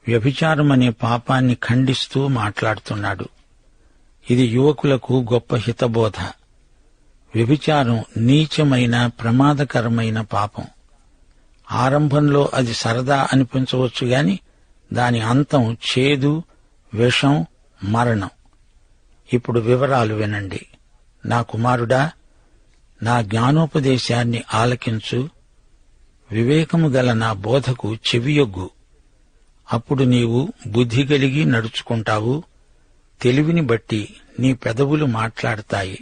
వ్యభిచారమనే పాపాన్ని ఖండిస్తూ మాట్లాడుతున్నాడు. ఇది యువకులకు గొప్ప హితబోధ. వ్యభిచారం నీచమైన ప్రమాదకరమైన పాపం. ఆరంభంలో అది సరదా అనిపించవచ్చు గాని దాని అంతం చేదు, విషం, మరణం. ఇప్పుడు వివరాలు వినండి. నా కుమారుడా, నా జ్ఞానోపదేశాన్ని ఆలకించు, వివేకము గల నా బోధకు చెవియొగ్గు. అప్పుడు నీవు బుద్ధి కలిగి నడుచుకుంటావు. తెలివిని బట్టి నీ పెదవులు మాట్లాడతాయి.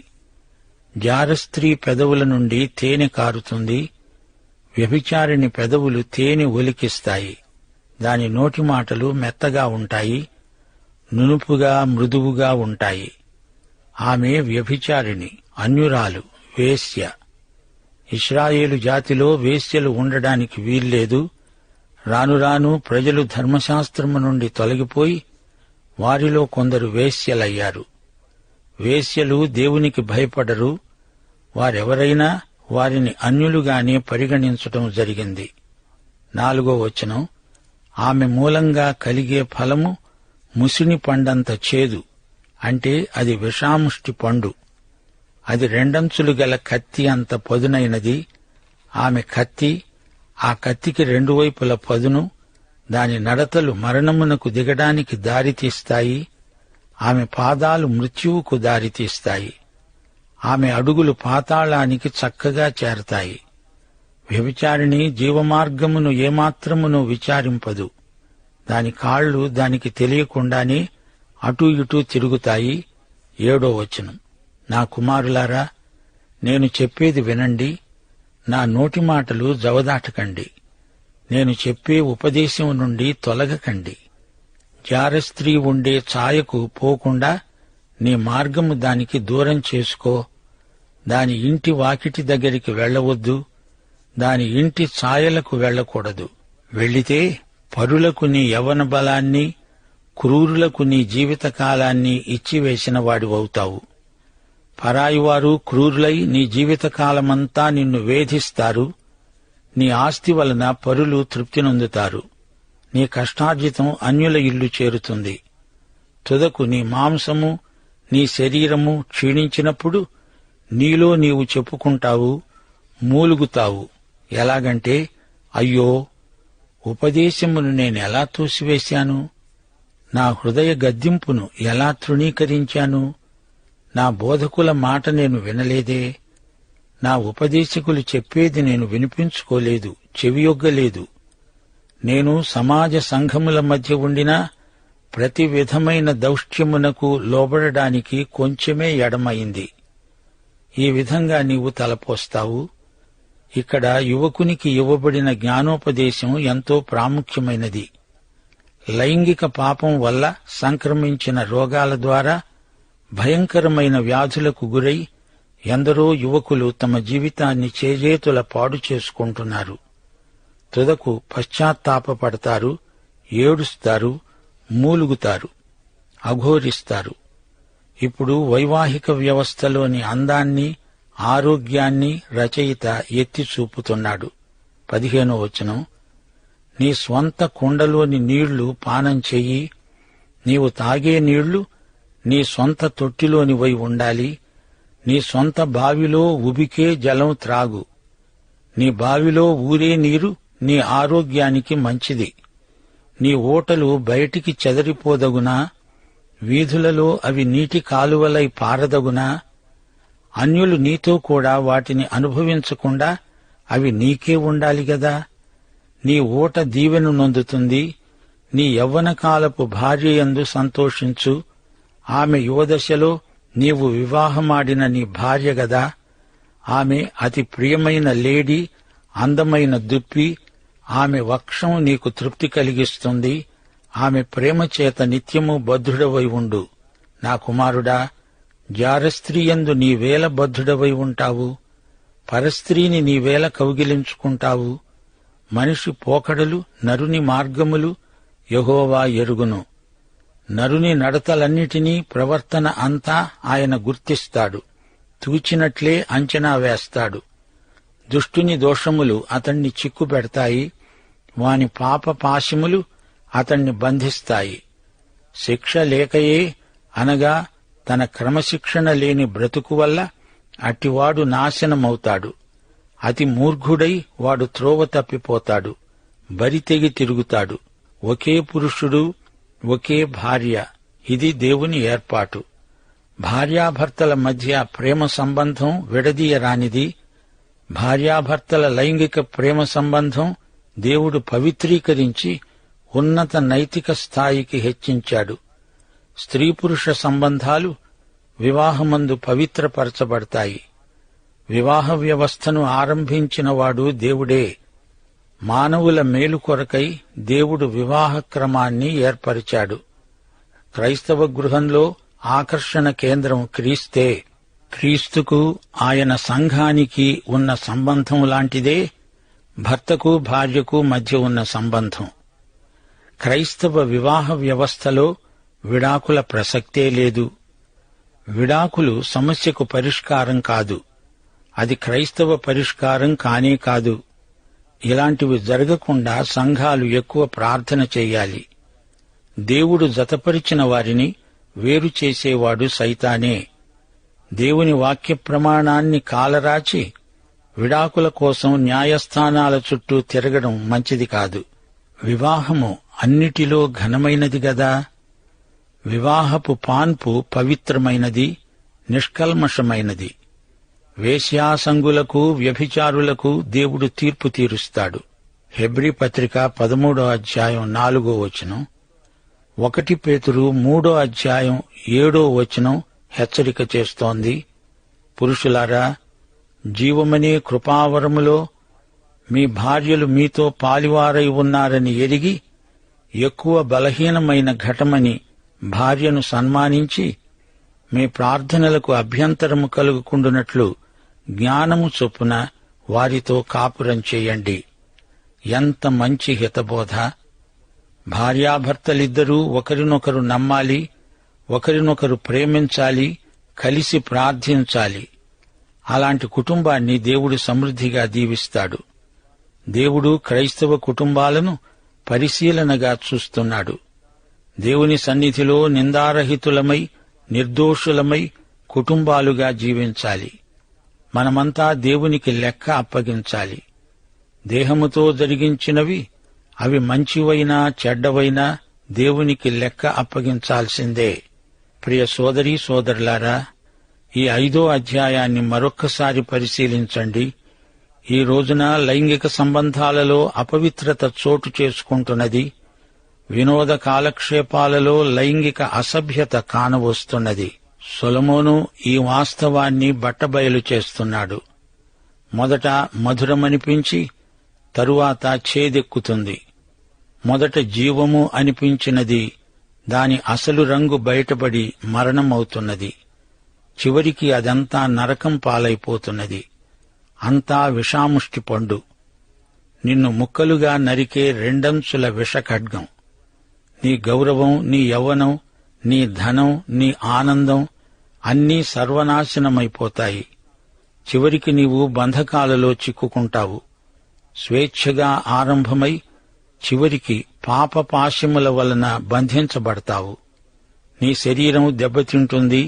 జారస్త్రీ పెదవుల నుండి తేనె కారుతుంది. వ్యభిచారిణి పెదవులు తేనె ఒలికిస్తాయి. దాని నోటి మాటలు మెత్తగా ఉంటాయి, నునుపుగా మృదువుగా ఉంటాయి. ఆమె వ్యభిచారిణి, అన్యురాలు, వేశ్య. ఇశ్రాయేలు జాతిలో వేశ్యలు ఉండడానికి వీల్లేదు. రానురాను ప్రజలు ధర్మశాస్త్రము నుండి తొలగిపోయి వారిలో కొందరు వేశ్యలయ్యారు. వేశ్యలు దేవునికి భయపడరు. వారెవరైనా వారిని అన్యులుగానే పరిగణించటం జరిగింది. 4వ వచనం, ఆమె మూలంగా కలిగే ఫలము ముసిని పండంత చేదు, అంటే అది విషాముష్టి పండు. అది 2 అంచులు గల కత్తి అంత పదునైనది. ఆమె కత్తి, ఆ కత్తికి 2 వైపుల పదును. దాని నడతలు మరణమునకు దిగడానికి దారితీస్తాయి. ఆమె పాదాలు మృత్యువుకు దారితీస్తాయి. ఆమె అడుగులు పాతాళానికి చక్కగా చేరతాయి. వ్యభిచారిణి జీవమార్గమును ఏమాత్రమును విచారింపదు. దాని కాళ్లు దానికి తెలియకుండానే అటూ ఇటూ తిరుగుతాయి. 7వ వచనం, నా కుమారులారా, నేను చెప్పేది వినండి. నా నోటి మాటలు జవదాటకండి. నేను చెప్పే ఉపదేశం నుండి తొలగకండి. జారస్త్రీ ఉండే ఛాయకు పోకుండా నీ మార్గము దానికి దూరం చేసుకో. దాని ఇంటి వాకిటి దగ్గరికి వెళ్లవద్దు. దాని ఇంటి ఛాయలకు వెళ్లకూడదు. వెళ్లితే పరులకు నీ యవ్వన బలాన్ని, క్రూరులకు నీ జీవితకాలాన్ని ఇచ్చివేసిన వాడివవుతావు. పరాయివారు క్రూరులై నీ జీవితకాలమంతా నిన్ను వేధిస్తారు. నీ ఆస్తి వలన పరులు తృప్తి నొందుతారు. నీ కష్టార్జితం అన్యుల ఇల్లు చేరుతుంది. తుదకు నీ మాంసము, నీ శరీరము క్షీణించినప్పుడు నీలో నీవు చెప్పుకుంటావు, మూలుగుతావు. ఎలాగంటే, అయ్యో, ఉపదేశమును నేనెలా తోసివేశాను, నా హృదయ గద్దింపును ఎలా తృణీకరించాను, నా బోధకుల మాట నేను వినలేదే, నా ఉపదేశకులు చెప్పేది నేను వినిపించుకోలేదు, చెవియొగ్గలేదు. నేను సమాజ సంఘముల మధ్య ఉండినా ప్రతి విధమైన దౌష్ట్యమునకు లోబడడానికి కొంచెమే ఎడమైంది. ఈ విధంగా నీవు తలపోస్తావు. ఇక్కడ యువకునికి ఇవ్వబడిన జ్ఞానోపదేశం ఎంతో ప్రాముఖ్యమైనది. లైంగిక పాపం వల్ల సంక్రమించిన రోగాల ద్వారా భయంకరమైన వ్యాధులకు గురై ఎందరో యువకులు తమ జీవితాన్ని చేజేతుల పాడు చేసుకుంటున్నారు. తుదకు పశ్చాత్తాపపడతారు, ఏడుస్తారు, మూలుగుతారు, అఘోరిస్తారు. ఇప్పుడు వైవాహిక వ్యవస్థలోని అందాన్ని, ఆరోగ్యాన్ని రచయిత ఎత్తి చూపుతున్నాడు. 15వ వచనం, నీ స్వంత కుండలోని నీళ్లు పానం చెయ్యి. నీవు తాగే నీళ్లు నీ సొంత తొట్టిలోనివై ఉండాలి. నీ సొంత బావిలో ఉబికే జలం త్రాగు. నీ బావిలో ఊరే నీరు నీ ఆరోగ్యానికి మంచిది. నీ ఊటలు బయటికి చెదరిపోదగునా? వీధులలో అవి నీటి కాలువలై పారదగునా? అన్యులు నీతో కూడా వాటిని అనుభవించకుండా అవి నీకే ఉండాలి గదా. నీ ఊట దీవెను నొందుతుంది. నీ యవ్వనకాలపు భార్యయందు సంతోషించు. ఆమె యువదశలో నీవు వివాహమాడిన నీ భార్య గదా. ఆమె అతి ప్రియమైన లేడీ, అందమైన దుప్పి. ఆమె వక్షం నీకు తృప్తి కలిగిస్తుంది. ఆమె ప్రేమ చేత నిత్యము బద్ధుడవై ఉండు. నా కుమారుడా, జారస్త్రీయందు నీవేళ బద్ధుడవై ఉంటావు? పరస్త్రీని నీవేళ కౌగిలించుకుంటావు? మనిషి పోకడలు, నరుని మార్గములు యెహోవా ఎరుగును. నరుని నడతలన్నిటినీ, ప్రవర్తన అంతా ఆయన గుర్తిస్తాడు. తూచినట్లే అంచనా వేస్తాడు. దుష్టుని దోషములు అతణ్ణి చిక్కుపెడతాయి. వాని పాప పాశములు అతణ్ణి బంధిస్తాయి. శిక్ష లేకయే అనగా తన క్రమశిక్షణ లేని బ్రతుకు వల్ల అట్టివాడు నాశనమవుతాడు. అతి మూర్ఖుడై వాడు త్రోవ తప్పిపోతాడు, బరితెగి తిరుగుతాడు. ఒకే పురుషుడు, ఒకే భార్య, ఇది దేవుని ఏర్పాటు. భార్యాభర్తల మధ్య ప్రేమ సంబంధం విడదీయరానిది. భార్యాభర్తల లైంగిక ప్రేమ సంబంధం దేవుడు పవిత్రీకరించి ఉన్నత నైతిక స్థాయికి హెచ్చించాడు. స్త్రీ పురుష సంబంధాలు వివాహమందు పవిత్రపరచబడతాయి. వివాహ వ్యవస్థను ఆరంభించినవాడు దేవుడే. మానవుల మేలు కొరకై దేవుడు వివాహ క్రమాన్ని ఏర్పరిచాడు. క్రైస్తవ గృహంలో ఆకర్షణ కేంద్రం క్రీస్తే. క్రీస్తుకు ఆయన సంఘానికి ఉన్న సంబంధం లాంటిదే భర్తకు భార్యకు మధ్య ఉన్న సంబంధం. క్రైస్తవ వివాహ వ్యవస్థలో విడాకుల ప్రసక్తే లేదు. విడాకులు సమస్యకు పరిష్కారం కాదు. అది క్రైస్తవ పరిష్కారం కానే కాదు. ఇలాంటివి జరగకుండా సంఘాలు ఎక్కువ ప్రార్థన చెయ్యాలి. దేవుడు జతపరిచిన వారిని వేరు చేసేవాడు సైతానే. దేవుని వాక్య ప్రమాణాన్ని కాలరాచి విడాకుల కోసం న్యాయస్థానాల చుట్టూ తిరగడం మంచిది కాదు. వివాహము అన్నిటిలో ఘనమైనది గదా. వివాహపు పాన్పు పవిత్రమైనది, నిష్కల్మషమైనది. వేశ్యాసంగులకు, వ్యభిచారులకు దేవుడు తీర్పు తీరుస్తాడు. హెబ్రీ పత్రిక 13వ అధ్యాయం 4వ వచనం, 1 పేతురు 3వ అధ్యాయం 7వ వచనం హెచ్చరిక చేస్తోంది. పురుషులారా, జీవమనే కృపావరములో మీ భార్యలు మీతో పాలివారై ఉన్నారని ఎరిగి ఎక్కువ బలహీనమైన ఘటమని భార్యను సన్మానించి మీ ప్రార్థనలకు అభ్యంతరము కలుగుకుండునట్లు జ్ఞానము చొప్పున వారితో కాపురం చేయండి. ఎంత మంచి హితబోధ! భార్యాభర్తలిద్దరూ ఒకరినొకరు నమ్మాలి, ఒకరినొకరు ప్రేమించాలి, కలిసి ప్రార్థించాలి. అలాంటి కుటుంబాన్ని దేవుడు సమృద్ధిగా దీవిస్తాడు. దేవుడు క్రైస్తవ కుటుంబాలను పరిశీలనగా చూస్తున్నాడు. దేవుని సన్నిధిలో నిందారహితులమై, నిర్దోషులమై కుటుంబాలుగా జీవించాలి. మనమంతా దేవునికి లెక్క అప్పగించాలి. దేహముతో జరిగించినవి అవి మంచివైనా చెడ్డవైనా దేవునికి లెక్క అప్పగించాల్సిందే. ప్రియ సోదరీ సోదరులారా, ఈ 5వ అధ్యాయాన్ని మరొక్కసారి పరిశీలించండి. ఈ రోజున లైంగిక సంబంధాలలో అపవిత్రత చోటు చేసుకుంటున్నది. వినోద కాలక్షేపాలలో లైంగిక అసభ్యత కానవస్తున్నది. సొలొమోను ఈ వాస్తవాన్ని బట్టబయలు చేస్తున్నాడు. మొదట మధురమనిపించి తరువాత ఛేదెక్కుతుంది. మొదట జీవము అనిపించినది దాని అసలు రంగు బయటపడి మరణమవుతున్నది. చివరికి అదంతా నరకం పాలైపోతున్నది. అంతా విషాముష్టి పండు, నిన్ను ముక్కలుగా నరికే రెండంచుల విషఖడ్గం. నీ గౌరవం, నీ యవ్వనం, నీ ధనం, నీ ఆనందం అన్నీ సర్వనాశనమైపోతాయి. చివరికి నీవు బంధకాలలో చిక్కుకుంటావు. స్వేచ్ఛగా ఆరంభమై చివరికి పాపపాశముల వలన బంధించబడతావు. నీ శరీరం దెబ్బతింటుంది,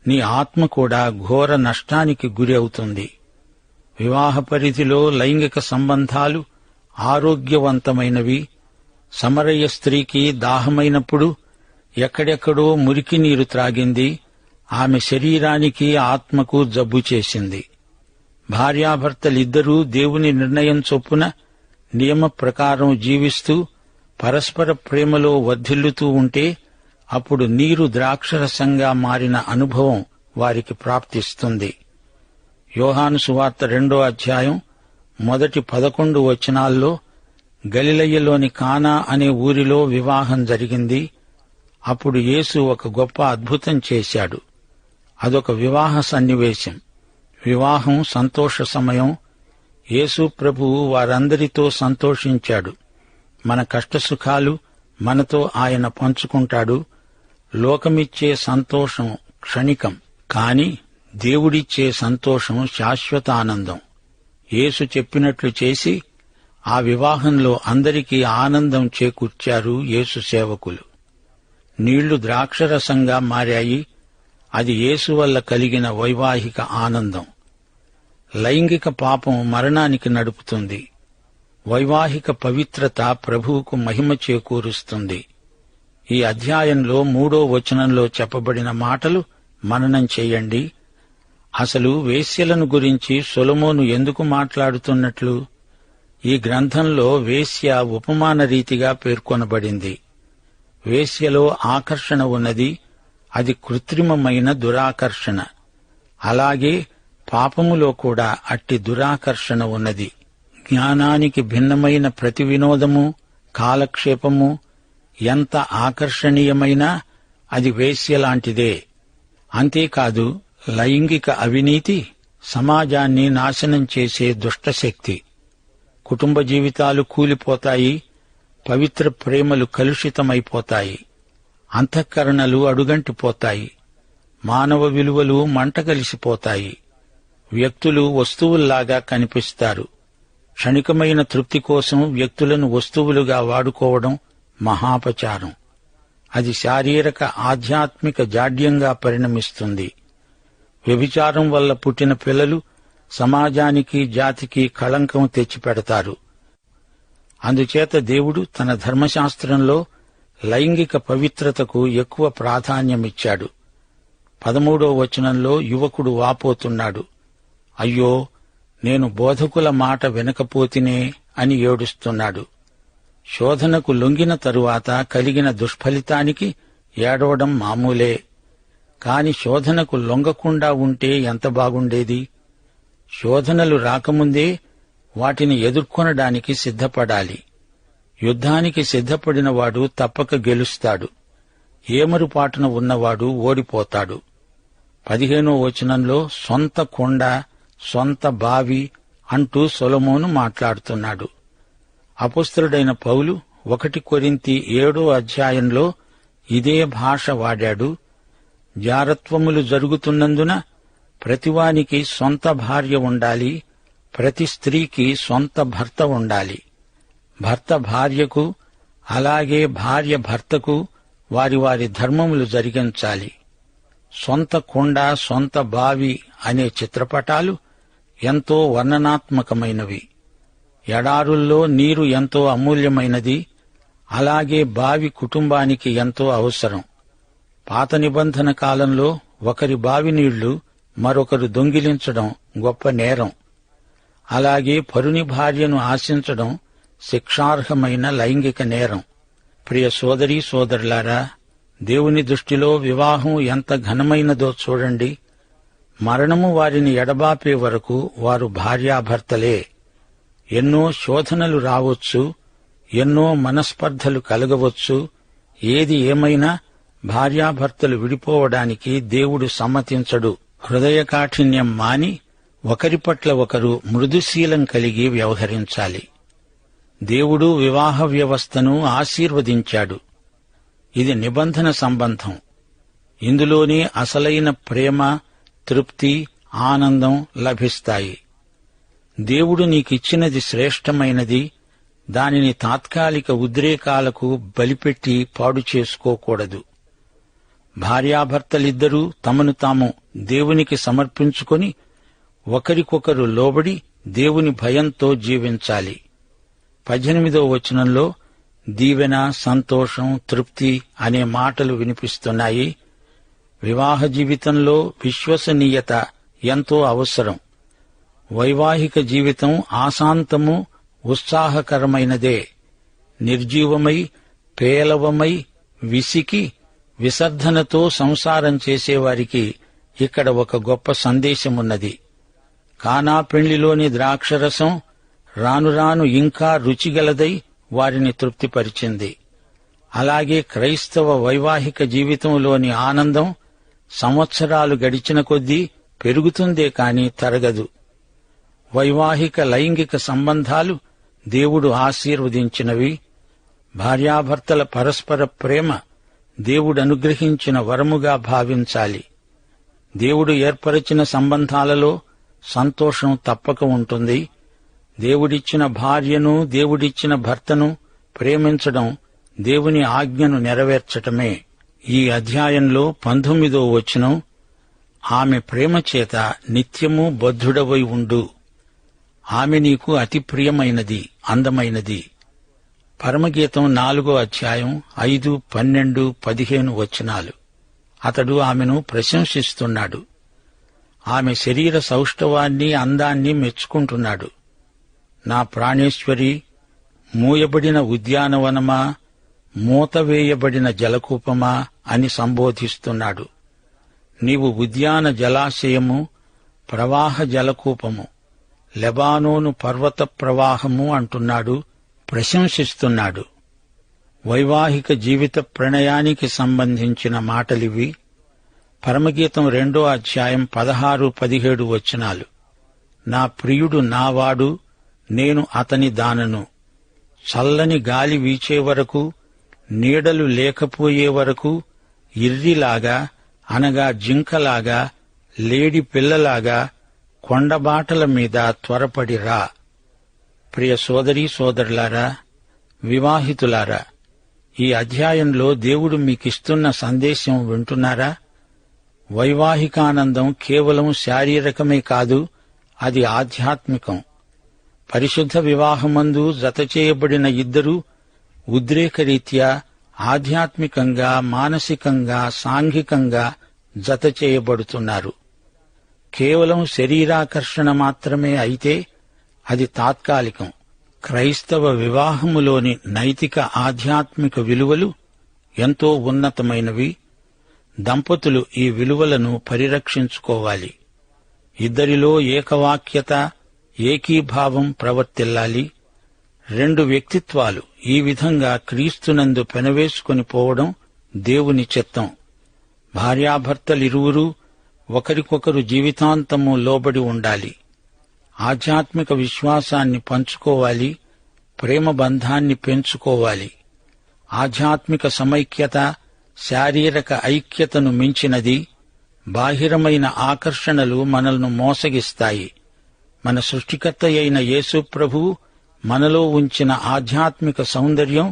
నీ ఆత్మ కూడా ఘోర నష్టానికి గురి అవుతుంది. వివాహ పరిధిలో లైంగిక సంబంధాలు ఆరోగ్యవంతమైనవి. సమరయ స్త్రీకి దాహమైనప్పుడు ఎక్కడెక్కడో మురికి నీరు త్రాగింది. ఆమె శరీరానికి ఆత్మకు జబ్బు చేసింది. భార్యాభర్తలిద్దరూ దేవుని నిర్ణయం చొప్పున నియమ ప్రకారం జీవిస్తూ పరస్పర ప్రేమలో వర్ధిల్లుతూ ఉంటే అప్పుడు నీరు ద్రాక్షరసంగా మారిన అనుభవం వారికి ప్రాప్తిస్తుంది. యోహాను సువార్త 2వ అధ్యాయం మొదటి 11 వచనాల్లో గలిలయలోని కానా అనే ఊరిలో వివాహం జరిగింది. అప్పుడు యేసు ఒక గొప్ప అద్భుతం చేశాడు. అదొక వివాహ సన్నివేశం. వివాహం సంతోష సమయం. యేసు ప్రభువు వారందరితో సంతోషించాడు. మన కష్టసుఖాలు మనతో ఆయన పంచుకుంటాడు. లోకమిచ్చే సంతోషం క్షణికం, కాని దేవుడిచ్చే సంతోషం శాశ్వత ఆనందం. యేసు చెప్పినట్లు చేసి ఆ వివాహంలో అందరికీ ఆనందం చేకూర్చారు యేసు సేవకులు. నీళ్లు ద్రాక్షరసంగా మారాయి. అది యేసు వల్ల కలిగిన వైవాహిక ఆనందం. లైంగిక పాపం మరణానికి నడుపుతుంది. వైవాహిక పవిత్రత ప్రభువుకు మహిమ చేకూరుస్తుంది. ఈ అధ్యాయంలో 3వ వచనంలో చెప్పబడిన మాటలు మననం చెయ్యండి. అసలు వేశ్యలను గురించి సొలొమోను ఎందుకు మాట్లాడుతున్నట్లు? ఈ గ్రంథంలో వేశ్య ఉపమాన రీతిగా పేర్కొనబడింది. వేశ్యలో ఆకర్షణ ఉన్నది. అది కృత్రిమమైన దురాకర్షణ. అలాగే పాపములో కూడా అట్టి దురాకర్షణ ఉన్నది. జ్ఞానానికి భిన్నమైన ప్రతి వినోదము, కాలక్షేపము ఎంత ఆకర్షణీయమైనా అది వేశ్యలాంటిదే. అంతేకాదు, లైంగిక అవినీతి సమాజాన్ని నాశనం చేసే దుష్టశక్తి. కుటుంబ జీవితాలు కూలిపోతాయి. పవిత్ర ప్రేమలు కలుషితమైపోతాయి. అంతఃకరణలు అడుగంటిపోతాయి. మానవ విలువలు మంటగలిసిపోతాయి. వ్యక్తులు వస్తువుల్లాగా కనిపిస్తారు. క్షణికమైన తృప్తి కోసం వ్యక్తులను వస్తువులుగా వాడుకోవడం మహాపచారం. అది శారీరక ఆధ్యాత్మిక జాడ్యంగా పరిణమిస్తుంది. వ్యభిచారం వల్ల పుట్టిన పిల్లలు సమాజానికి జాతికి కళంకం తెచ్చిపెడతారు. అందుచేత దేవుడు తన ధర్మశాస్త్రంలో లైంగిక పవిత్రతకు ఎక్కువ ప్రాధాన్యమిచ్చాడు. 13వ వచనంలో యువకుడు వాపోతున్నాడు. అయ్యో, నేను బోధకుల మాట వినకపోతినే అని ఏడుస్తున్నాడు. శోధనకు లొంగిన తరువాత కలిగిన దుష్ఫలితానికి ఏడవడం మామూలే. కాని శోధనకు లొంగకుండా ఉంటే ఎంత బాగుండేది. శోధనలు రాకముందే వాటిని ఎదుర్కొనడానికి సిద్ధపడాలి. యుద్ధానికి సిద్ధపడినవాడు తప్పక గెలుస్తాడు. ఏమరుపాటున ఉన్నవాడు ఓడిపోతాడు. 15వ వచనంలో సొంత కొండ, సొంత బావి అంటూ సొలొమోను మాట్లాడుతున్నాడు. అపొస్తలుడైన పౌలు 1 కొరింథీ 7వ అధ్యాయంలో ఇదే భాష వాడాడు. జారత్వములు జరుగుతున్నందున ప్రతివానికి సొంత భార్య ఉండాలి. ప్రతి స్త్రీకి సొంత భర్త ఉండాలి. భర్త భార్యకు, అలాగే భార్య భర్తకు వారి వారి ధర్మములు జరిగించాలి. సొంత కొండ, సొంత బావి అనే చిత్రపటాలు ఎంతో వర్ణనాత్మకమైనవి. ఎడారుల్లో నీరు ఎంతో అమూల్యమైనది. అలాగే బావి కుటుంబానికి ఎంతో అవసరం. పాత నిబంధన కాలంలో ఒకరి బావి నీళ్లు మరొకరు దొంగిలించడం గొప్ప నేరం. అలాగే పరుని భార్యను ఆశించడం శిక్షార్హమైన లైంగిక నేరం. ప్రియ సోదరీ సోదరులారా, దేవుని దృష్టిలో వివాహం ఎంత ఘనమైనదో చూడండి. మరణము వారిని ఎడబాపే వరకు వారు భార్యాభర్తలే. ఎన్నో శోధనలు రావచ్చు, ఎన్నో మనస్పర్ధలు కలగవచ్చు. ఏది ఏమైనా భార్యాభర్తలు విడిపోవడానికి దేవుడు సమ్మతించడు. హృదయకాఠిన్యం మాని ఒకరి పట్ల ఒకరు మృదుశీలం కలిగి వ్యవహరించాలి. దేవుడు వివాహ వ్యవస్థను ఆశీర్వదించాడు. ఇది నిబంధన సంబంధం. ఇందులోనే అసలైన ప్రేమ, తృప్తి, ఆనందం లభిస్తాయి. దేవుడు నీకిచ్చినది శ్రేష్టమైనది. దానిని తాత్కాలిక ఉద్రేకాలకు బలిపెట్టి పాడు చేసుకోకూడదు. భార్యాభర్తలిద్దరూ తమను తాము దేవునికి సమర్పించుకొని ఒకరికొకరు లోబడి దేవుని భయంతో జీవించాలి. 18వ వచనంలో దీవెన, సంతోషం, తృప్తి అనే మాటలు వినిపిస్తున్నాయి. వివాహ జీవితంలో విశ్వసనీయత ఎంతో అవసరం. వైవాహిక జీవితం ఆశాంతము, ఉత్సాహకరమైనదే. నిర్జీవమై, పేలవమై, విసికి, విసర్ధనతో సంసారం చేసేవారికి ఇక్కడ ఒక గొప్ప సందేశమున్నది. కానా పెండ్లిలోని ద్రాక్షరసం రాను రాను ఇంకా రుచిగలదై వారిని తృప్తిపరిచింది. అలాగే క్రైస్తవ వైవాహిక జీవితంలోని ఆనందం సంవత్సరాలు గడిచిన కొద్దీ పెరుగుతుందే కాని తరగదు. వైవాహిక లైంగిక సంబంధాలు దేవుడు ఆశీర్వదించినవి. భార్యాభర్తల పరస్పర ప్రేమ దేవుడు అనుగ్రహించిన వరముగా భావించాలి. దేవుడు ఏర్పరచిన సంబంధాలలో సంతోషం తప్పక ఉంటుంది. దేవుడిచ్చిన భార్యను, దేవుడిచ్చిన భర్తను ప్రేమించడం దేవుని ఆజ్ఞను నెరవేర్చటమే. ఈ అధ్యాయంలో 19వ వచనం, ఆమె ప్రేమచేత నిత్యము బద్ధుడవై ఉండు. ఆమె నీకు అతి ప్రియమైనది, అందమైనది. పరమగీతం 4వ అధ్యాయం 5, 12, 15 వచనాలు. అతడు ఆమెను ప్రశంసిస్తున్నాడు. ఆమె శరీర సౌష్ఠవాన్ని, అందాన్ని మెచ్చుకుంటున్నాడు. నా ప్రాణేశ్వరి, మూయబడిన ఉద్యానవనమా, మూతవేయబడిన జలకూపమా అని సంబోధిస్తున్నాడు. నీవు ఉద్యాన జలాశయము, ప్రవాహ జలకూపము, లెబానోను పర్వత ప్రవాహము అంటున్నాడు, ప్రశంసిస్తున్నాడు. వైవాహిక జీవిత ప్రణయానికి సంబంధించిన మాటలివి. పరమగీతం 2వ అధ్యాయం 16, 17 వచనాలు. నా ప్రియుడు నావాడు, నేను అతని దానను. చల్లని గాలి వీచే వరకు, నీడలు లేకపోయే వరకు ఇర్రిలాగా, అనగా జింకలాగా, లేడి పిల్లలాగా కొండబాటల మీద త్వరపడిరా. ప్రియ సోదరీ సోదరులారా, వివాహితులారా, ఈ అధ్యాయంలో దేవుడు మీకిస్తున్న సందేశం వింటున్నారా? వైవాహికానందం కేవలం శారీరకమే కాదు, అది ఆధ్యాత్మికం. పరిశుద్ధ వివాహమందు జతచేయబడిన ఇద్దరూ ఉద్రేకరీత్యా ఆధ్యాత్మికంగా, మానసికంగా, సాంఘికంగా జతచేయబడుతున్నారు. కేవలం శరీరాకర్షణ మాత్రమే అయితే అది తాత్కాలికం. క్రైస్తవ వివాహములోని నైతిక, ఆధ్యాత్మిక విలువలు ఎంతో ఉన్నతమైనవి. దంపతులు ఈ విలువలను పరిరక్షించుకోవాలి. ఇద్దరిలో ఏకవాక్యత, ఏకీభావం ప్రవర్తిల్లాలి. 2 వ్యక్తిత్వాలు ఈ విధంగా క్రీస్తునందు పెనవేసుకొని పోవడం దేవుని చిత్తం. భార్యాభర్తలిరువురూ ఒకరికొకరు జీవితాంతము లోబడి ఉండాలి. ఆధ్యాత్మిక విశ్వాసాన్ని పంచుకోవాలి, ప్రేమ బంధాన్ని పెంచుకోవాలి. ఆధ్యాత్మిక సమైక్యత శారీరక ఐక్యతను మించినది. బాహిరమైన ఆకర్షణలు మనల్ని మోసగిస్తాయి. మన సృష్టికర్త అయిన యేసు ప్రభువు మనలో ఉంచిన ఆధ్యాత్మిక సౌందర్యం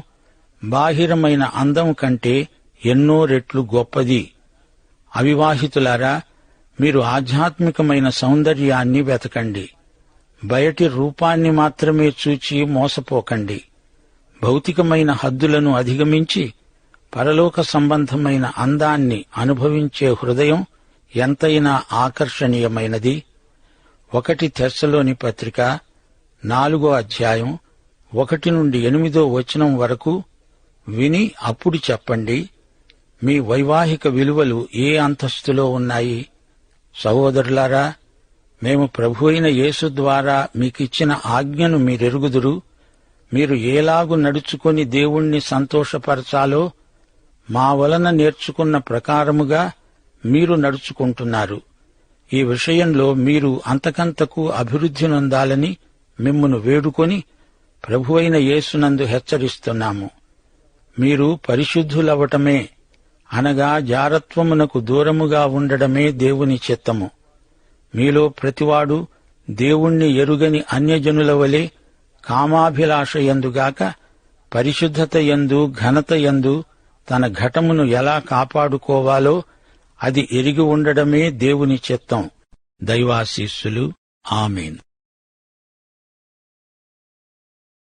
బాహిరమైన అందం కంటే ఎన్నో రెట్లు గొప్పది. అవివాహితులారా, మీరు ఆధ్యాత్మికమైన సౌందర్యాన్ని వెతకండి. బయటి రూపాన్ని మాత్రమే చూచి మోసపోకండి. భౌతికమైన హద్దులను అధిగమించి పరలోక సంబంధమైన అందాన్ని అనుభవించే హృదయం ఎంతైనా ఆకర్షణీయమైనది. 1 తెస్సలోని పత్రిక 4వ అధ్యాయం 1 నుండి 8వ వచనం వరకు విని అప్పుడు చెప్పండి, మీ వైవాహిక విలువలు ఏ అంతస్తులో ఉన్నాయి? సహోదరులారా, మేము ప్రభువైన యేసు ద్వారా మీకిచ్చిన ఆజ్ఞను మీరెరుగుదురు. మీరు ఏలాగు నడుచుకొని దేవుణ్ణి సంతోషపరచాలో మా వలన నేర్చుకున్న ప్రకారముగా మీరు నడుచుకుంటున్నారు. ఈ విషయంలో మీరు అంతకంతకు అభివృద్ధి నొందాలని మిమ్మును వేడుకొని ప్రభువైన యేసునందు హెచ్చరిస్తున్నాము. మీరు పరిశుద్ధులవటమే, అనగా జారత్వమునకు దూరముగా ఉండడమే దేవుని చిత్తము. మీలో ప్రతివాడు దేవుణ్ణి ఎరుగని అన్యజనుల వలె కామాభిలాషయందుగాక పరిశుద్ధతయందు, ఘనతయందు తన ఘటమును ఎలా కాపాడుకోవాలో అది ఎరిగి ఉండడమే దేవుని చిత్తం. దైవాశీస్సులు. ఆమేన్.